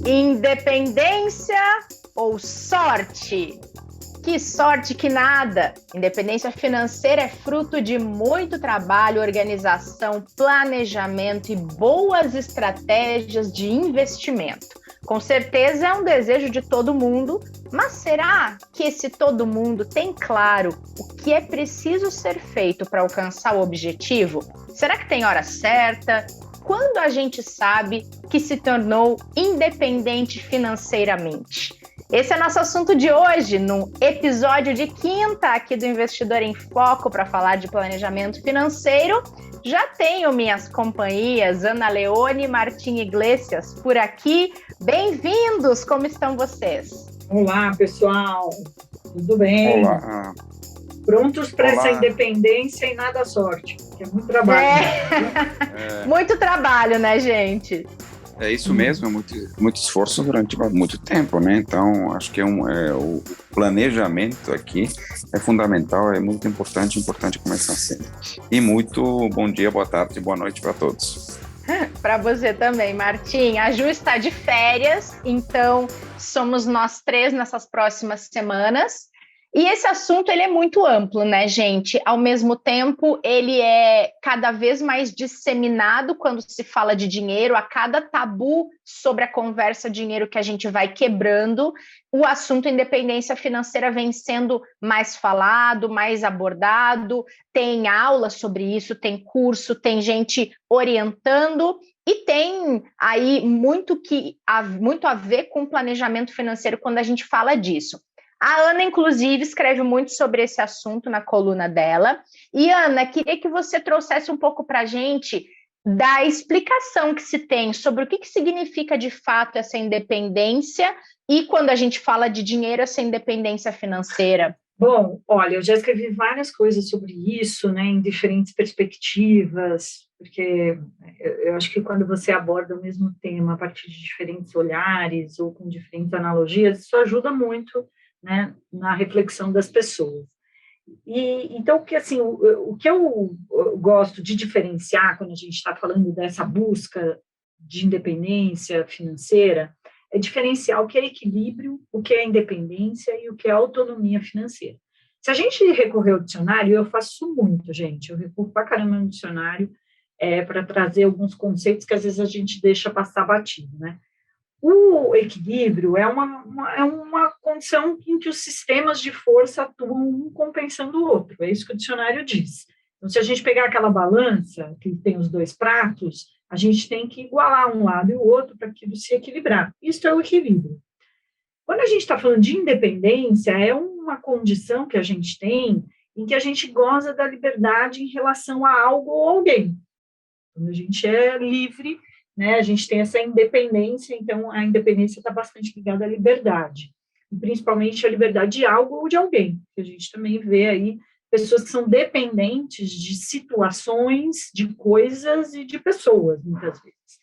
Independência ou sorte? Que sorte que nada! Independência financeira é fruto de muito trabalho, organização, planejamento e boas estratégias de investimento. Com certeza é um desejo de todo mundo, mas será que esse todo mundo tem claro o que é preciso ser feito para alcançar o objetivo? Será que tem hora certa? Quando a gente sabe que se tornou independente financeiramente? Esse é nosso assunto de hoje, no episódio de quinta aqui do Investidor em Foco, para falar de planejamento financeiro. Já tenho minhas companhias, Ana Leone e Martim Iglesias, por aqui. Bem-vindos! Como estão vocês? Olá, pessoal. Tudo bem? Olá. Prontos para essa independência e nada sorte, porque é muito trabalho. Muito trabalho, né, gente? É isso mesmo, muito esforço durante muito tempo, né? Então, acho que o planejamento aqui é fundamental, é muito importante começar sempre. E muito bom dia, boa tarde, boa noite para todos. Para você também, Martim. A Ju está de férias, então somos nós três nessas próximas semanas. E esse assunto ele é muito amplo, né, gente? Ao mesmo tempo, ele é cada vez mais disseminado quando se fala de dinheiro. A cada tabu sobre a conversa dinheiro que a gente vai quebrando, o assunto independência financeira vem sendo mais falado, mais abordado. Tem aula sobre isso, tem curso, tem gente orientando. E tem aí muito a ver com planejamento financeiro quando a gente fala disso. A Ana, inclusive, escreve muito sobre esse assunto na coluna dela. E, Ana, queria que você trouxesse um pouco para a gente da explicação que se tem sobre o que significa, de fato, essa independência e, quando a gente fala de dinheiro, essa independência financeira. Bom, olha, eu já escrevi várias coisas sobre isso, né, em diferentes perspectivas, porque eu acho que quando você aborda o mesmo tema a partir de diferentes olhares ou com diferentes analogias, isso ajuda muito, né, na reflexão das pessoas. E então, o que eu gosto de diferenciar quando a gente está falando dessa busca de independência financeira é diferenciar o que é equilíbrio, o que é independência e o que é autonomia financeira. Se a gente recorrer ao dicionário, eu faço isso muito, gente, eu recorro pra caramba no dicionário para trazer alguns conceitos que às vezes a gente deixa passar batido, né? O equilíbrio é uma condição em que os sistemas de força atuam um compensando o outro, é isso que o dicionário diz. Então, se a gente pegar aquela balança que tem os dois pratos, a gente tem que igualar um lado e o outro para aquilo se equilibrar. Isso é o equilíbrio. Quando a gente está falando de independência, é uma condição que a gente tem em que a gente goza da liberdade em relação a algo ou alguém. Quando a gente é livre, né, a gente tem essa independência, então a independência está bastante ligada à liberdade, e principalmente a liberdade de algo ou de alguém, que a gente também vê aí pessoas que são dependentes de situações, de coisas e de pessoas, muitas vezes.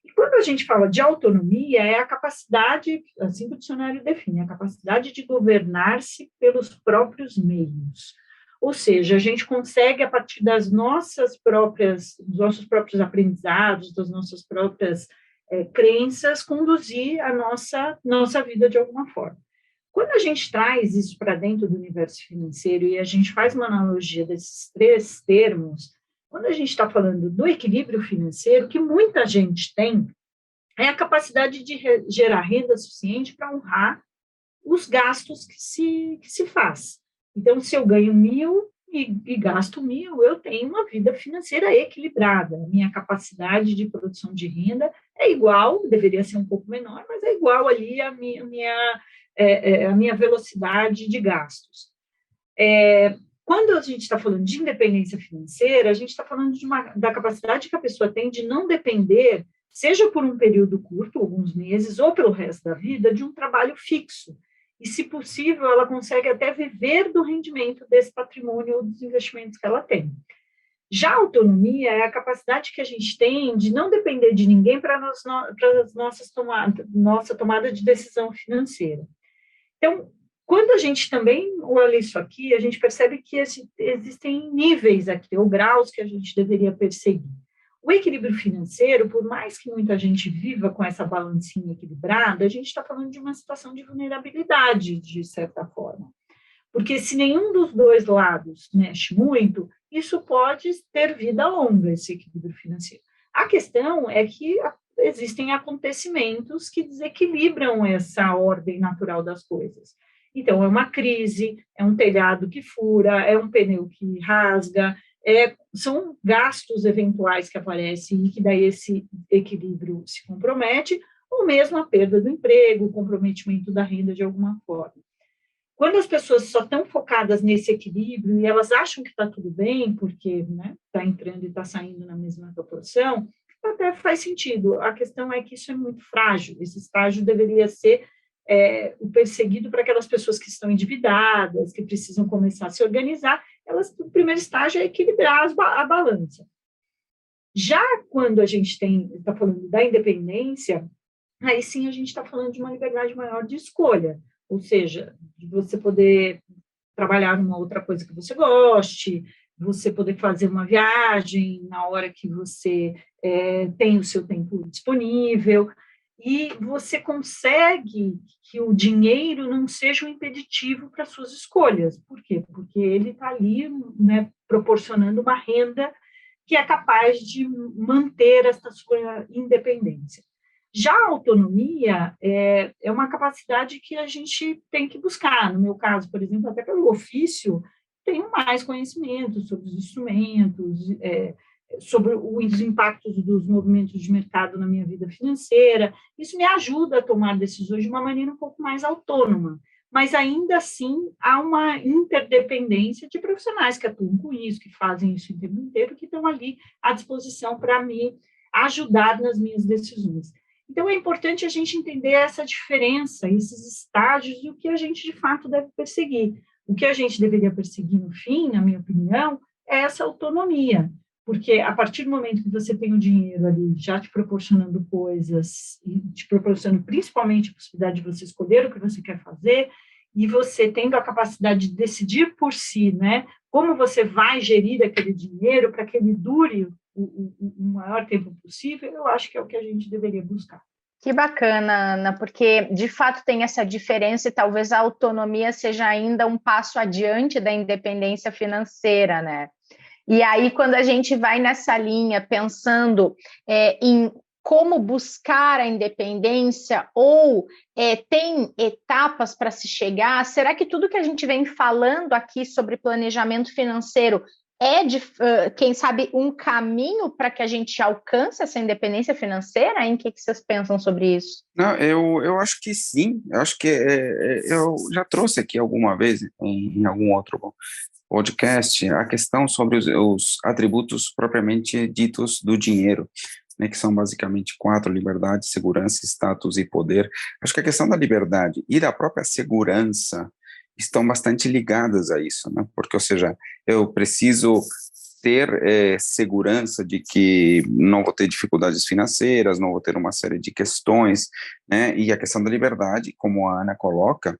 E quando a gente fala de autonomia, é a capacidade, assim que o dicionário define, a capacidade de governar-se pelos próprios meios. Ou seja, a gente consegue, a partir dos nossos próprios aprendizados, das nossas próprias crenças, conduzir a nossa vida de alguma forma. Quando a gente traz isso para dentro do universo financeiro e a gente faz uma analogia desses três termos, quando a gente está falando do equilíbrio financeiro, que muita gente tem, é a capacidade de gerar renda suficiente para honrar os gastos que se faz. Então, se eu ganho 1.000 e gasto 1.000, eu tenho uma vida financeira equilibrada. A minha capacidade de produção de renda é igual, deveria ser um pouco menor, mas é igual ali a minha velocidade de gastos. Quando a gente está falando de independência financeira, a gente está falando da capacidade que a pessoa tem de não depender, seja por um período curto, alguns meses, ou pelo resto da vida, de um trabalho fixo. E, se possível, ela consegue até viver do rendimento desse patrimônio ou dos investimentos que ela tem. Já a autonomia é a capacidade que a gente tem de não depender de ninguém para nossa tomada de decisão financeira. Então, quando a gente também olha isso aqui, a gente percebe que existem níveis aqui, ou graus que a gente deveria perseguir. O equilíbrio financeiro, por mais que muita gente viva com essa balancinha equilibrada, a gente está falando de uma situação de vulnerabilidade, de certa forma. Porque se nenhum dos dois lados mexe muito, isso pode ter vida longa, esse equilíbrio financeiro. A questão é que existem acontecimentos que desequilibram essa ordem natural das coisas. Então, é uma crise, é um telhado que fura, é um pneu que rasga, são gastos eventuais que aparecem e que daí esse equilíbrio se compromete, ou mesmo a perda do emprego, o comprometimento da renda de alguma forma. Quando as pessoas só estão focadas nesse equilíbrio e elas acham que está tudo bem, porque está entrando e está saindo na mesma proporção, até faz sentido. A questão é que isso é muito frágil. Esse estágio deveria ser o perseguido para aquelas pessoas que estão endividadas, que precisam começar a se organizar. O primeiro estágio é equilibrar a balança. Já quando a gente está falando da independência, aí sim a gente está falando de uma liberdade maior de escolha, ou seja, de você poder trabalhar numa outra coisa que você goste, você poder fazer uma viagem na hora que você tem o seu tempo disponível, e você consegue que o dinheiro não seja um impeditivo para suas escolhas. Por quê? Porque ele está ali, proporcionando uma renda que é capaz de manter essa sua independência. Já a autonomia é uma capacidade que a gente tem que buscar. No meu caso, por exemplo, até pelo ofício, tenho mais conhecimento sobre os instrumentos, sobre os impactos dos movimentos de mercado na minha vida financeira. Isso me ajuda a tomar decisões de uma maneira um pouco mais autônoma. Mas, ainda assim, há uma interdependência de profissionais que atuam com isso, que fazem isso o tempo inteiro, que estão ali à disposição para me ajudar nas minhas decisões. Então, é importante a gente entender essa diferença, esses estágios e o que a gente, de fato, deve perseguir. O que a gente deveria perseguir, no fim, na minha opinião, é essa autonomia, porque a partir do momento que você tem o dinheiro ali já te proporcionando coisas, e te proporcionando principalmente a possibilidade de você escolher o que você quer fazer, e você tendo a capacidade de decidir por si, como você vai gerir aquele dinheiro para que ele dure o maior tempo possível, eu acho que é o que a gente deveria buscar. Que bacana, Ana, porque de fato tem essa diferença e talvez a autonomia seja ainda um passo adiante da independência financeira, né? E aí, quando a gente vai nessa linha pensando em como buscar a independência ou tem etapas para se chegar, será que tudo que a gente vem falando aqui sobre planejamento financeiro quem sabe, um caminho para que a gente alcance essa independência financeira? Em que vocês pensam sobre isso? Não, eu acho que sim. Eu acho que eu já trouxe aqui alguma vez, em algum outro podcast, a questão sobre os atributos propriamente ditos do dinheiro, que são basicamente 4: liberdade, segurança, status e poder. Acho que a questão da liberdade e da própria segurança estão bastante ligadas a isso, porque, ou seja, eu preciso ter segurança de que não vou ter dificuldades financeiras, não vou ter uma série de questões, e a questão da liberdade, como a Ana coloca,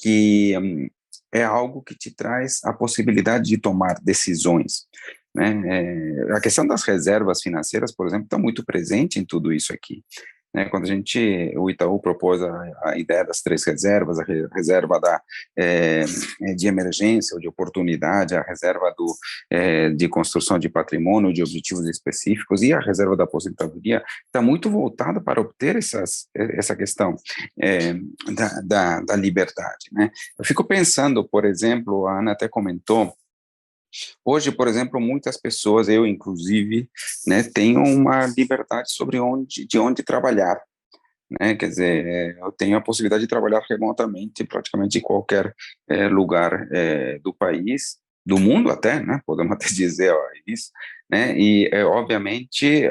que é algo que te traz a possibilidade de tomar decisões, a questão das reservas financeiras, por exemplo, está muito presente em tudo isso aqui. Quando o Itaú propôs a ideia das 3 reservas, a reserva de emergência ou de oportunidade, a reserva de construção de patrimônio, de objetivos específicos, e a reserva da aposentadoria, está muito voltada para obter essa questão da liberdade. Eu fico pensando, por exemplo, a Ana até comentou, hoje, por exemplo, muitas pessoas, eu inclusive, tenho uma liberdade sobre de onde trabalhar, quer dizer, eu tenho a possibilidade de trabalhar remotamente, praticamente em qualquer lugar do país, do mundo até, podemos até dizer isso, e obviamente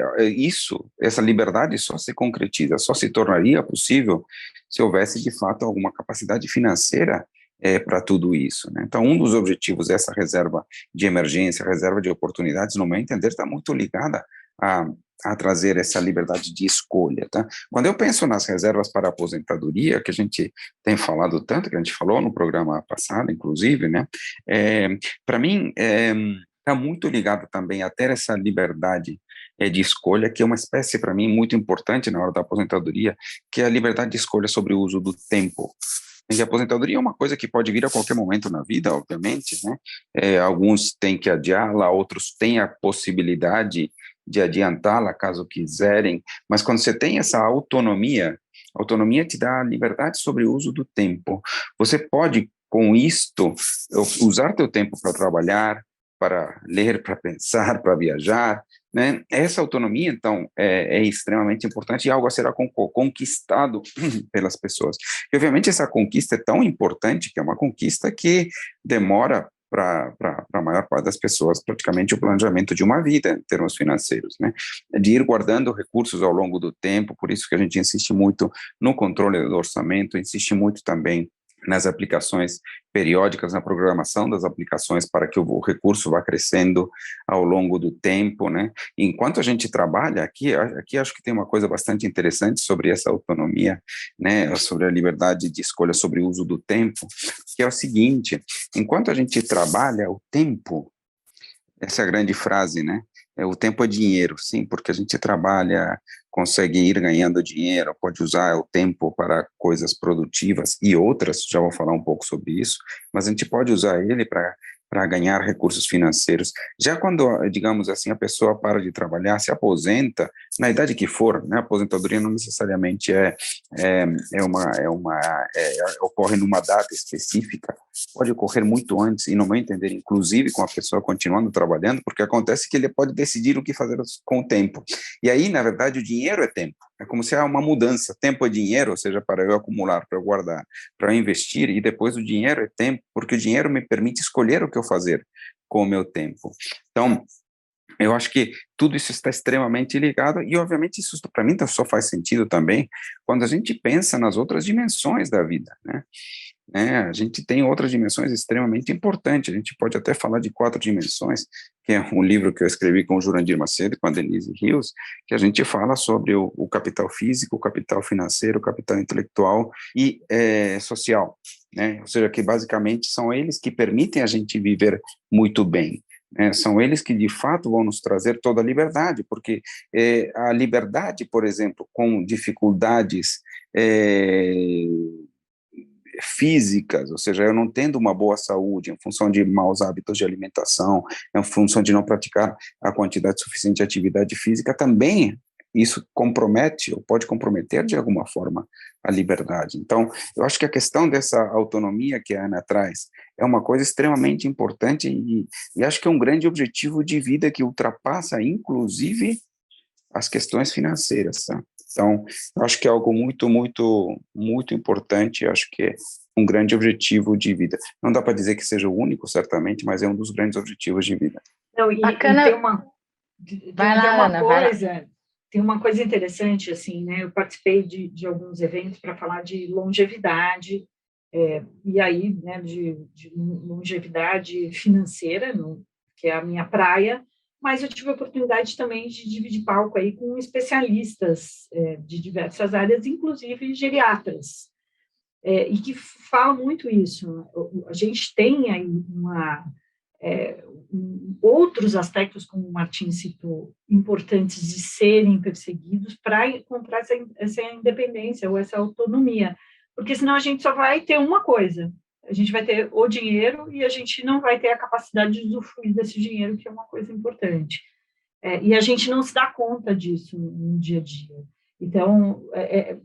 essa liberdade só se concretiza, só se tornaria possível se houvesse de fato alguma capacidade financeira para tudo isso. Então, um dos objetivos dessa reserva de emergência, reserva de oportunidades, no meu entender, está muito ligada a trazer essa liberdade de escolha. Tá? Quando eu penso nas reservas para a aposentadoria, que a gente tem falado tanto, que a gente falou no programa passado, inclusive, para mim, está muito ligado também a ter essa liberdade de escolha, que é uma espécie, para mim, muito importante na hora da aposentadoria, que é a liberdade de escolha sobre o uso do tempo. E a aposentadoria é uma coisa que pode vir a qualquer momento na vida, obviamente, né? Alguns têm que adiá-la, outros têm a possibilidade de adiantá-la, caso quiserem, mas quando você tem essa autonomia, a autonomia te dá a liberdade sobre o uso do tempo. Você pode, com isto, usar teu tempo para trabalhar, para ler, para pensar, para viajar, né? Essa autonomia, então, é extremamente importante e algo a ser conquistado pelas pessoas. E, obviamente, essa conquista é tão importante que é uma conquista que demora para a maior parte das pessoas, praticamente o planejamento de uma vida em termos financeiros, né? De ir guardando recursos ao longo do tempo, por isso que a gente insiste muito no controle do orçamento, insiste muito também nas aplicações periódicas, na programação das aplicações para que o recurso vá crescendo ao longo do tempo, né? Enquanto a gente trabalha aqui acho que tem uma coisa bastante interessante sobre essa autonomia, né? Sobre a liberdade de escolha sobre o uso do tempo, que é o seguinte: enquanto a gente trabalha, o tempo, essa é a grande frase, né? O tempo é dinheiro, sim, porque a gente trabalha, consegue ir ganhando dinheiro, pode usar o tempo para coisas produtivas e outras, já vou falar um pouco sobre isso, mas a gente pode usar ele para ganhar recursos financeiros. Já quando, digamos assim, a pessoa para de trabalhar, se aposenta, na idade que for, né? A aposentadoria não necessariamente ocorre numa data específica, pode ocorrer muito antes, e no meu entender, inclusive com a pessoa continuando trabalhando, porque acontece que ele pode decidir o que fazer com o tempo. E aí, na verdade, o dinheiro é tempo. É como se há uma mudança. Tempo é dinheiro, ou seja, para eu acumular, para eu guardar, para eu investir, e depois o dinheiro é tempo, porque o dinheiro me permite escolher o que eu fazer com o meu tempo. Então, eu acho que tudo isso está extremamente ligado, e obviamente isso para mim só faz sentido também quando a gente pensa nas outras dimensões da vida, né? A gente tem outras dimensões extremamente importantes, a gente pode até falar de 4 dimensões, que é um livro que eu escrevi com o Jurandir Macedo e com a Denise Rios, que a gente fala sobre o capital físico, o capital financeiro, o capital intelectual e social, né? Ou seja, que basicamente são eles que permitem a gente viver muito bem. São eles que de fato vão nos trazer toda a liberdade, porque a liberdade, por exemplo, com dificuldades físicas, ou seja, eu não tendo uma boa saúde em função de maus hábitos de alimentação, em função de não praticar a quantidade suficiente de atividade física, também isso compromete ou pode comprometer de alguma forma a liberdade. Então, eu acho que a questão dessa autonomia que a Ana traz é uma coisa extremamente importante e acho que é um grande objetivo de vida que ultrapassa, inclusive, as questões financeiras, tá? Então, eu acho que é algo muito, muito, muito importante, eu acho que é um grande objetivo de vida. Não dá para dizer que seja o único, certamente, mas é um dos grandes objetivos de vida. Não, Bacana. Tem uma coisa interessante, assim, né? Eu participei de alguns eventos para falar de longevidade, e aí, né, de longevidade financeira, que é a minha praia, mas eu tive a oportunidade também de dividir palco aí com especialistas de diversas áreas, inclusive geriatras, e que falam muito isso. A gente tem aí outros aspectos, como o Martim citou, importantes de serem perseguidos para encontrar essa independência ou essa autonomia, porque senão a gente só vai ter uma coisa, a gente vai ter o dinheiro e a gente não vai ter a capacidade de usufruir desse dinheiro, que é uma coisa importante. E a gente não se dá conta disso no dia a dia. Então,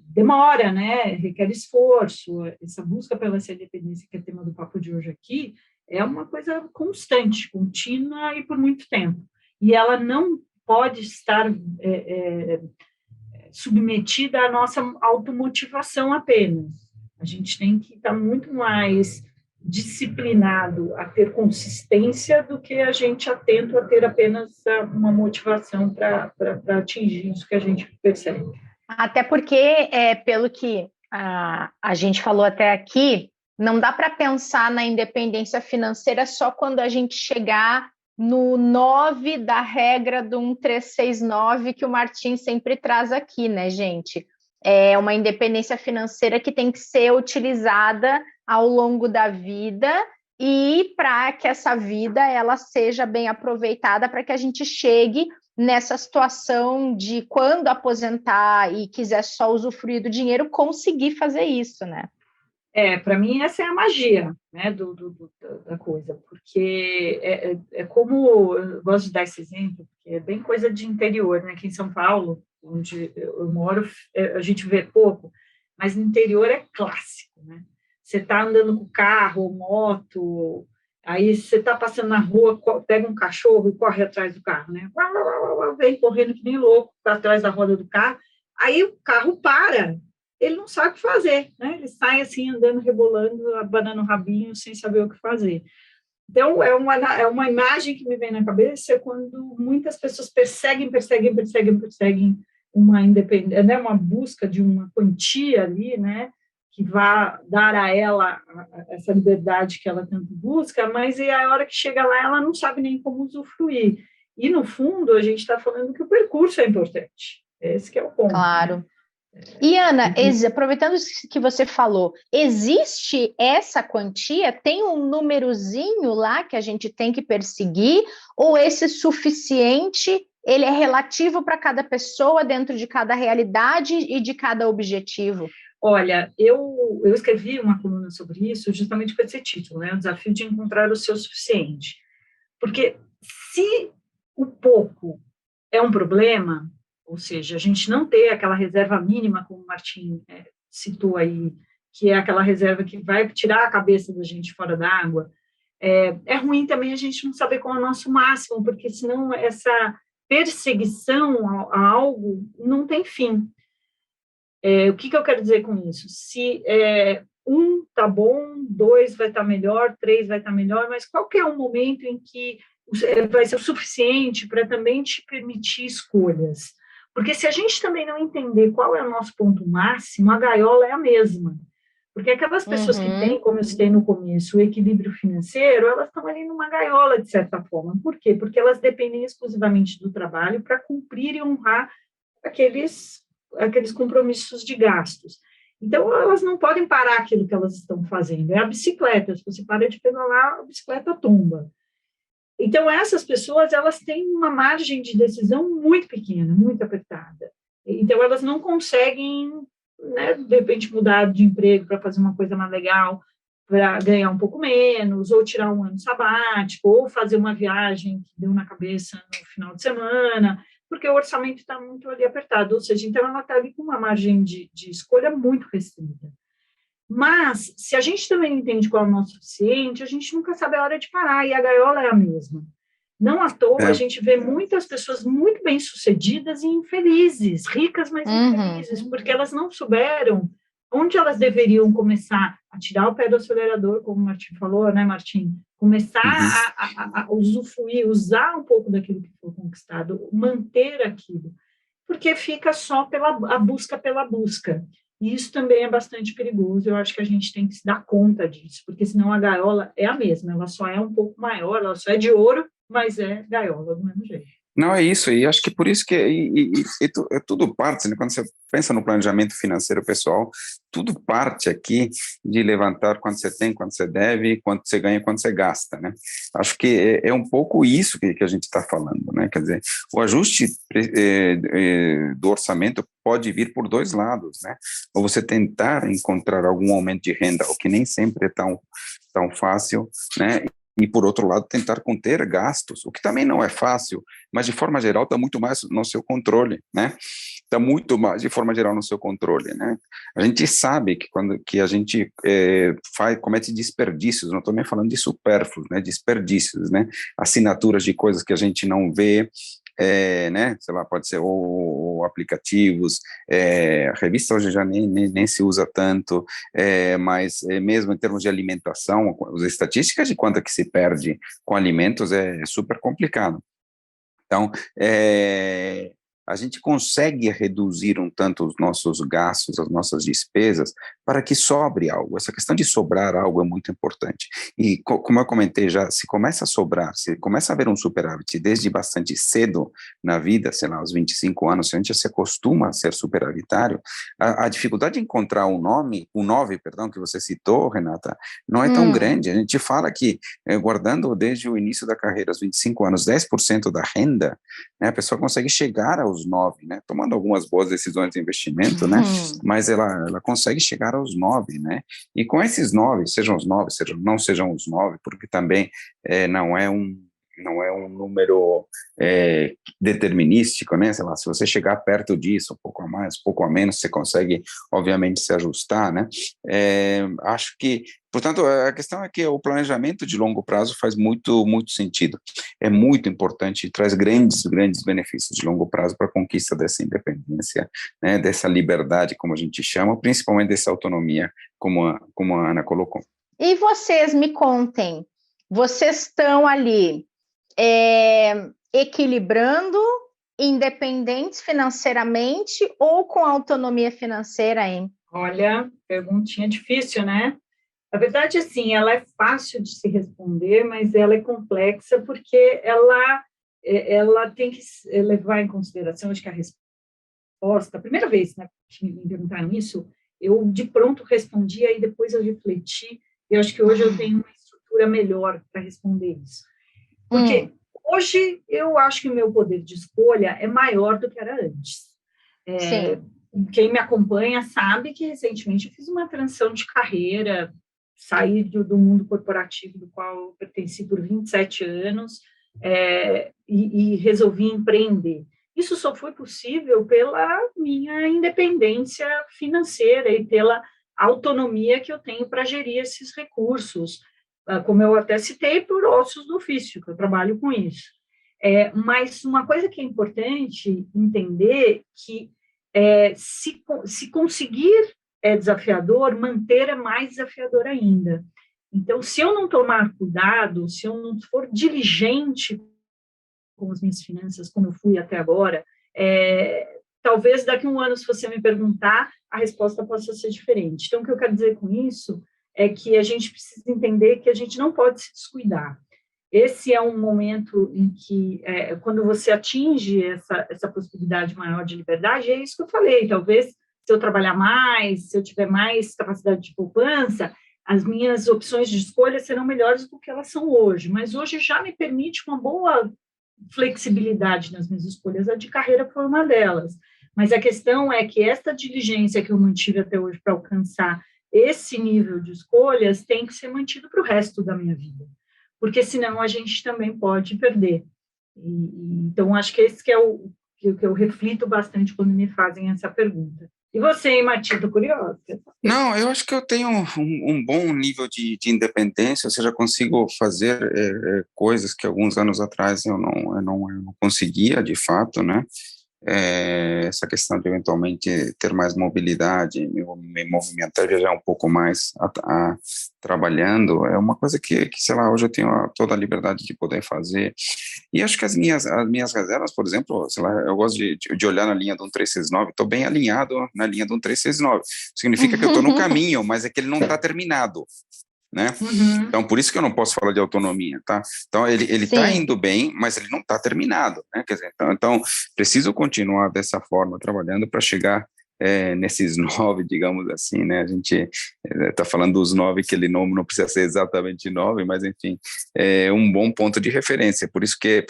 demora, né? Requer esforço. Essa busca pela essa independência, que é o tema do papo de hoje aqui, é uma coisa constante, contínua e por muito tempo. E ela não pode estar submetida à nossa automotivação apenas. A gente tem que estar muito mais disciplinado a ter consistência do que a gente atento a ter apenas uma motivação para atingir isso que a gente percebe. Até porque, pelo que a gente falou até aqui, não dá para pensar na independência financeira só quando a gente chegar no 9 da regra do 1369 que o Martim sempre traz aqui, né, gente? É uma independência financeira que tem que ser utilizada ao longo da vida e para que essa vida ela seja bem aproveitada, para que a gente chegue nessa situação de quando aposentar e quiser só usufruir do dinheiro, conseguir fazer isso, né? Para mim essa é a magia, né, da coisa, porque é como, eu gosto de dar esse exemplo, porque é bem coisa de interior, né, aqui em São Paulo, onde eu moro, a gente vê pouco, mas no interior é clássico, né, você está andando com carro, moto, aí você está passando na rua, pega um cachorro e corre atrás do carro, né, vem correndo que nem louco para trás da roda do carro, aí o carro para, ele não sabe o que fazer, né? Ele sai assim, andando, rebolando, abanando o rabinho, sem saber o que fazer. Então, é uma imagem que me vem na cabeça quando muitas pessoas perseguem uma independência, né? Uma busca de uma quantia ali, né? Que vá dar a ela essa liberdade que ela tanto busca, mas e a hora que chega lá, ela não sabe nem como usufruir. E, no fundo, a gente está falando que o percurso é importante. Esse que é o ponto. Claro. Né? E, Ana, aproveitando isso que você falou, existe essa quantia? Tem um númerozinho lá que a gente tem que perseguir? Ou esse suficiente, ele é relativo para cada pessoa, dentro de cada realidade e de cada objetivo? Olha, eu escrevi uma coluna sobre isso justamente com esse título, né? O desafio de encontrar o seu suficiente. Porque se o pouco é um problema, ou seja, a gente não ter aquela reserva mínima, como o Martim citou aí, que é aquela reserva que vai tirar a cabeça da gente fora d'água, é ruim também a gente não saber qual é o nosso máximo, porque senão essa perseguição a algo não tem fim. O que eu quero dizer com isso? Se um tá bom, 2 vai estar melhor, 3 vai estar melhor, mas qual que é o momento em que vai ser o suficiente para também te permitir escolhas? Porque se a gente também não entender qual é o nosso ponto máximo, a gaiola é a mesma. Porque aquelas pessoas que têm, como eu citei no começo, o equilíbrio financeiro, elas estão ali numa gaiola, de certa forma. Por quê? Porque elas dependem exclusivamente do trabalho para cumprir e honrar aqueles compromissos de gastos. Então, elas não podem parar aquilo que elas estão fazendo. É a bicicleta. Se você para de pedalar, a bicicleta tomba. Então, essas pessoas, elas têm uma margem de decisão muito pequena, muito apertada. Então, elas não conseguem, né, de repente, mudar de emprego para fazer uma coisa mais legal, para ganhar um pouco menos, ou tirar um ano sabático, ou fazer uma viagem que deu na cabeça no final de semana, porque o orçamento está muito ali apertado. Ou seja, então, ela está ali com uma margem de escolha muito restrita. Mas, se a gente também entende qual é o nosso suficiente, a gente nunca sabe a hora de parar, e a gaiola é a mesma. Não à toa, a gente vê muitas pessoas muito bem-sucedidas e infelizes, ricas, mas infelizes, porque elas não souberam onde elas deveriam começar a tirar o pé do acelerador, como o Martim falou, né, Martim? Começar a usufruir, usar um pouco daquilo que foi conquistado, manter aquilo, porque fica só a busca pela busca. E isso também é bastante perigoso, eu acho que a gente tem que se dar conta disso, porque senão a gaiola é a mesma, ela só é um pouco maior, ela só é de ouro, mas é gaiola do mesmo jeito. Não, é isso, e acho que por isso que tudo parte, né? Quando você pensa no planejamento financeiro pessoal, tudo parte aqui de levantar quanto você tem, quanto você deve, quanto você ganha, quanto você gasta, né? Acho que é um pouco isso que a gente está falando, né? Quer dizer, o ajuste do orçamento pode vir por dois lados, né? Ou você tentar encontrar algum aumento de renda, o que nem sempre é tão fácil, né? E, por outro lado, tentar conter gastos, o que também não é fácil, mas, de forma geral, está muito mais no seu controle, né? Está muito mais, de forma geral, no seu controle, né? A gente sabe que quando a gente comete desperdícios, não estou nem falando de supérfluos, né? Desperdícios, né? Assinaturas de coisas que a gente não vê, né, sei lá, pode ser ou aplicativos, revista hoje já nem se usa tanto, mas mesmo em termos de alimentação, as estatísticas de quanto é que se perde com alimentos é super complicado. Então, a gente consegue reduzir um tanto os nossos gastos, as nossas despesas, para que sobre algo. Essa questão de sobrar algo é muito importante. E, como eu comentei já, se começa a sobrar, se começa a haver um superávit desde bastante cedo na vida, sei lá, aos 25 anos, se a gente já se acostuma a ser superavitário, a dificuldade de encontrar um 9, que você citou, Renata, não é tão grande. A gente fala que, guardando desde o início da carreira, aos 25 anos, 10% da renda, né? A pessoa consegue chegar aos 9, né? Tomando algumas boas decisões de investimento, né? Mas ela consegue chegar aos 9, né? E com esses 9, sejam os 9, não sejam os 9, porque também não é um número determinístico, né? Sei lá, se você chegar perto disso, um pouco a mais, um pouco a menos, você consegue, obviamente, se ajustar, né? Acho que, portanto, a questão é que o planejamento de longo prazo faz muito, muito sentido. É muito importante e traz grandes benefícios de longo prazo para a conquista dessa independência, né? Dessa liberdade, como a gente chama, principalmente dessa autonomia, como a Ana colocou. E vocês me contem, vocês estão ali equilibrando, independentes financeiramente ou com autonomia financeira, hein? Olha, perguntinha difícil, né? Na verdade, assim, ela é fácil de se responder, mas ela é complexa porque ela tem que levar em consideração, acho que a resposta, a primeira vez, né, que me perguntaram isso, eu de pronto respondi, aí depois eu refleti, e eu acho que hoje eu tenho uma estrutura melhor para responder isso. Porque hoje eu acho que o meu poder de escolha é maior do que era antes. Quem me acompanha sabe que recentemente eu fiz uma transição de carreira, saí do mundo corporativo do qual eu pertenci por 27 anos e resolvi empreender. Isso só foi possível pela minha independência financeira e pela autonomia que eu tenho para gerir esses recursos, como eu até citei, por ossos do ofício, que eu trabalho com isso. Mas uma coisa que é importante entender que se conseguir é desafiador, manter é mais desafiador ainda. Então, se eu não tomar cuidado, se eu não for diligente com as minhas finanças, como eu fui até agora, talvez daqui a um ano, se você me perguntar, a resposta possa ser diferente. Então, o que eu quero dizer com isso é que a gente precisa entender que a gente não pode se descuidar. Esse é um momento em que, quando você atinge essa possibilidade maior de liberdade, é isso que eu falei, talvez se eu trabalhar mais, se eu tiver mais capacidade de poupança, as minhas opções de escolha serão melhores do que elas são hoje, mas hoje já me permite uma boa flexibilidade nas minhas escolhas, a de carreira foi uma delas, mas a questão é que esta diligência que eu mantive até hoje para alcançar esse nível de escolhas tem que ser mantido para o resto da minha vida, porque senão a gente também pode perder. Então, acho que esse que é o que eu reflito bastante quando me fazem essa pergunta. E você, Martim, estou curiosa. Não, eu acho que eu tenho um bom nível de independência, ou seja, consigo fazer coisas que alguns anos atrás eu não conseguia, de fato, né? Essa questão de eventualmente ter mais mobilidade, me movimentar, viajar um pouco mais trabalhando, é uma coisa que, sei lá, hoje eu tenho toda a liberdade de poder fazer. E acho que as minhas reservas, por exemplo, sei lá, eu gosto de olhar na linha do 1369, estou bem alinhado na linha do 1369. Significa que eu estou no caminho, mas é que ele não está terminado, né? Então, por isso que eu não posso falar de autonomia, tá? Então, ele está indo bem, mas ele não está terminado, né? Quer dizer, então, preciso continuar dessa forma, trabalhando para chegar nesses 9, digamos assim, né? A gente está falando dos 9, que ele não precisa ser exatamente 9, mas, enfim, é um bom ponto de referência, por isso que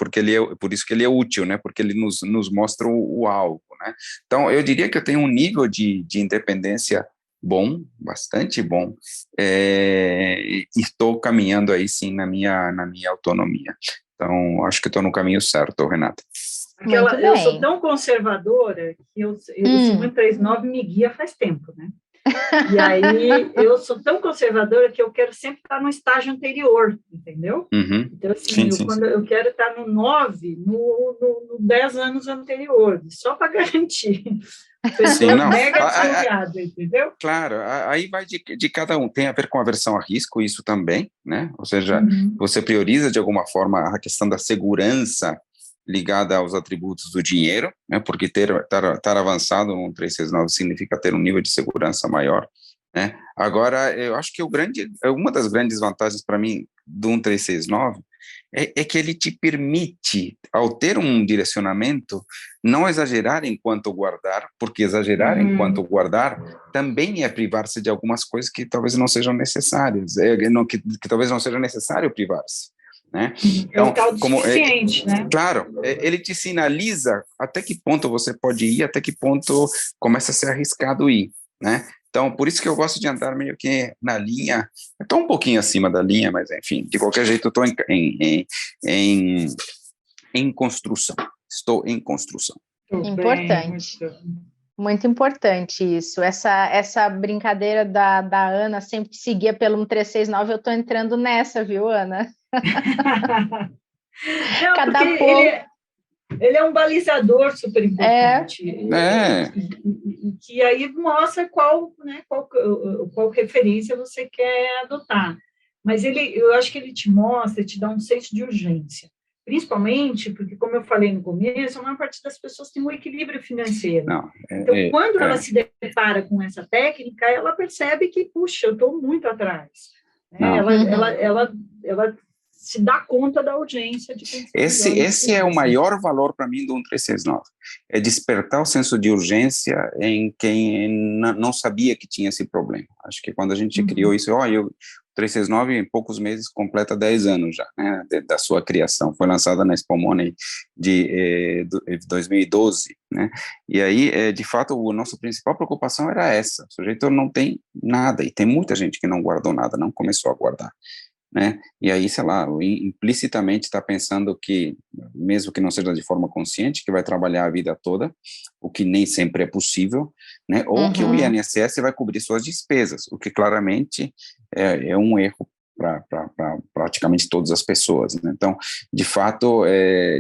ele é útil, né? Porque ele nos mostra o alvo, né? Então, eu diria que eu tenho um nível de independência bom, bastante bom, e estou caminhando aí sim na minha autonomia. Então, acho que estou no caminho certo, Renata. Eu sou tão conservadora que esse 139 me guia faz tempo, né? E aí, eu sou tão conservadora que eu quero sempre estar no estágio anterior, entendeu? Então, assim, quando eu quero estar no 9, no 10 anos anteriores, só para garantir. Pessoa mega desconfiada, entendeu? Claro, aí vai de cada um. Tem a ver com aversão a risco, isso também, né? Ou seja, você prioriza de alguma forma a questão da segurança ligada aos atributos do dinheiro, né? Porque estar avançado no 369 significa ter um nível de segurança maior, né? Agora, eu acho que uma das grandes vantagens para mim do 1369 é que ele te permite, ao ter um direcionamento, não exagerar enquanto guardar, porque exagerar enquanto guardar também é privar-se de algumas coisas que talvez não sejam necessárias, que talvez não seja necessário privar-se, né? Então, é o tal do suficiente, né? Claro, ele te sinaliza até que ponto você pode ir, até que ponto começa a ser arriscado ir, né? Então, por isso que eu gosto de andar meio que na linha, estou um pouquinho acima da linha, mas enfim, de qualquer jeito eu estou em construção, estou em construção. Importante. Muito importante isso. Essa brincadeira da Ana sempre que seguia pelo 1369, eu estou entrando nessa, viu, Ana? Não, Cada porque pouco... ele é um balizador super importante. E que aí mostra qual referência você quer adotar. Mas eu acho que ele te mostra, te dá um senso de urgência. Principalmente porque, como eu falei no começo, a maior parte das pessoas tem um equilíbrio financeiro. Então, quando ela se depara com essa técnica, ela percebe que, puxa, eu estou muito atrás. Ela se dá conta da urgência de pensar. Esse é o maior valor para mim do 1369. É despertar o senso de urgência em quem não sabia que tinha esse problema. Acho que quando a gente criou isso, o 369 em poucos meses completa 10 anos já, né, da sua criação. Foi lançada na Expo Money de 2012, né? E aí, de fato, a nossa principal preocupação era essa. O sujeito não tem nada, e tem muita gente que não guardou nada, não começou a guardar, né? E aí, sei lá, implicitamente está pensando que, mesmo que não seja de forma consciente, que vai trabalhar a vida toda, o que nem sempre é possível, né? Ou que o INSS vai cobrir suas despesas, o que claramente é um erro para praticamente todas as pessoas, né? Então, de fato,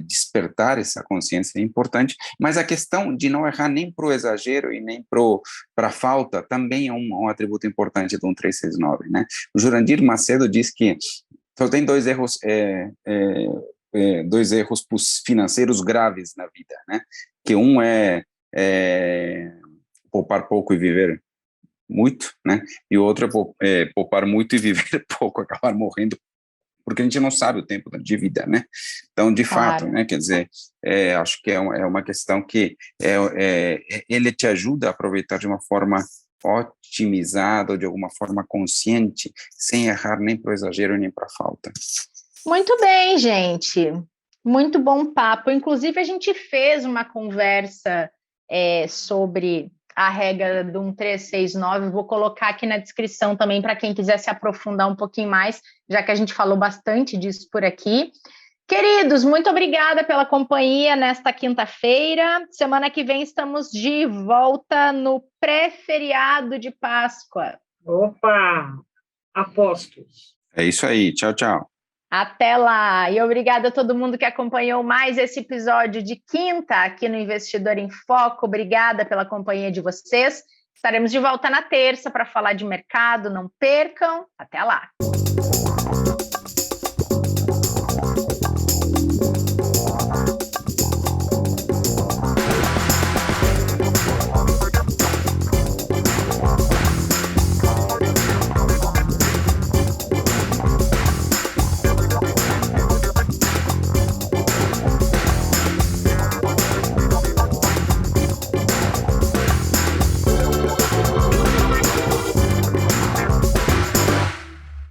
despertar essa consciência é importante, mas a questão de não errar nem para o exagero e nem para a falta também é um atributo importante do 1369, né? O Jurandir Macedo diz que só tem dois erros financeiros graves na vida, né? Que um é poupar pouco e viver muito, né? E o outro é poupar muito e viver pouco, acabar morrendo, porque a gente não sabe o tempo de vida, né? Então, de fato, né? Quer dizer, acho que é uma questão que ele te ajuda a aproveitar de uma forma otimizada ou de alguma forma consciente, sem errar nem para o exagero nem para a falta. Muito bem, gente. Muito bom papo. Inclusive, a gente fez uma conversa sobre a regra do 1369, vou colocar aqui na descrição também para quem quiser se aprofundar um pouquinho mais, já que a gente falou bastante disso por aqui. Queridos, muito obrigada pela companhia nesta quinta-feira. Semana que vem estamos de volta no pré-feriado de Páscoa. Opa! Apostos. É isso aí. Tchau, tchau. Até lá! E obrigada a todo mundo que acompanhou mais esse episódio de quinta aqui no Investidor em Foco. Obrigada pela companhia de vocês. Estaremos de volta na terça para falar de mercado. Não percam. Até lá!